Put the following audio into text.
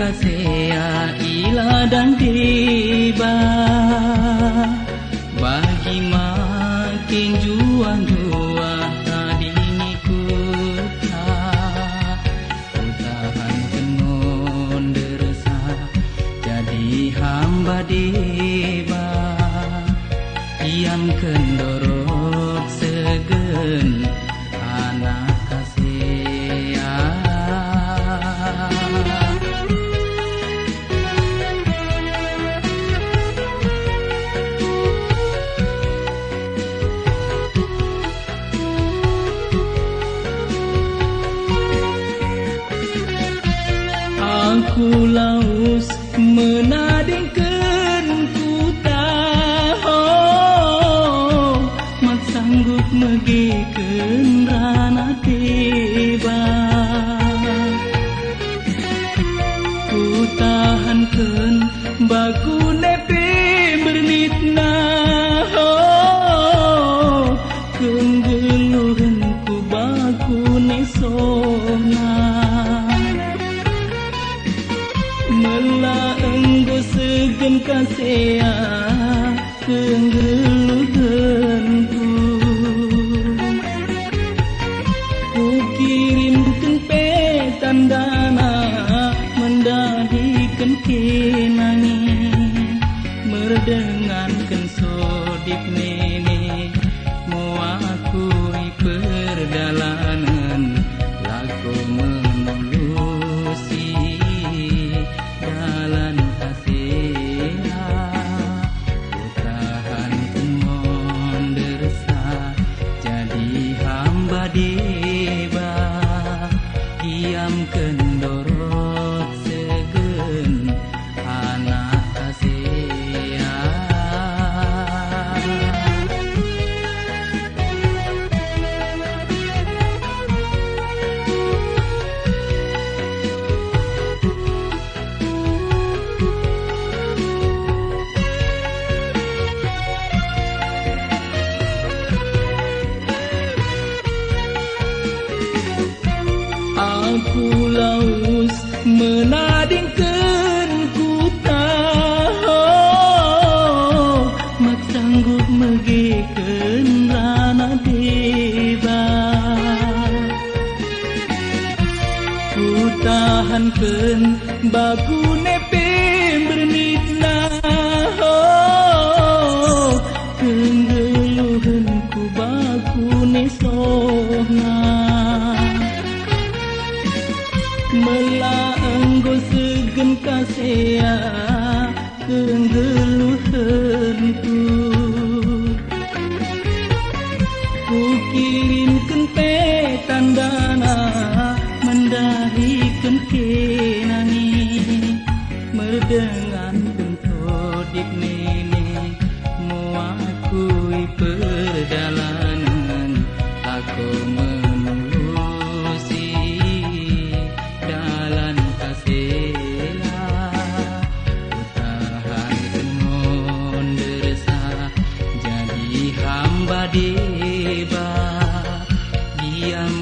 kasea ila dan tiba bagi makin juang jua tadi ni kuta tahan kenon deresa jadi hamba deba yang kendorot segen anak kasea. Aku laus menadingkan kuta mak sanggup megiken rana tiba ku tahankan baku nepi bernitna kenggeluhan ku baku nesona mela enggo segen kasea kenggeluhanku ku kirimkan petan dana mendahikan kenangi merdengankan sodip nene mau akui perjalanan laku menulusi jalan kasea ku tahan kenon deresa jadi hamba deba diam kendorot segen anak kasea. Aku laus menadingkan kuta mak sanggup megiken rana deba ku tahankan baku nepe bernitna kenggeluhan ku baku nesona mela enggo segen kasea kenggeluhanku ku kirimkan petan dana mendahikan kenangi merdengankan sodip nene mau akui perjalanan aku menulusi jalan kasea ku tahan kenon deresa jadi hamba deba diam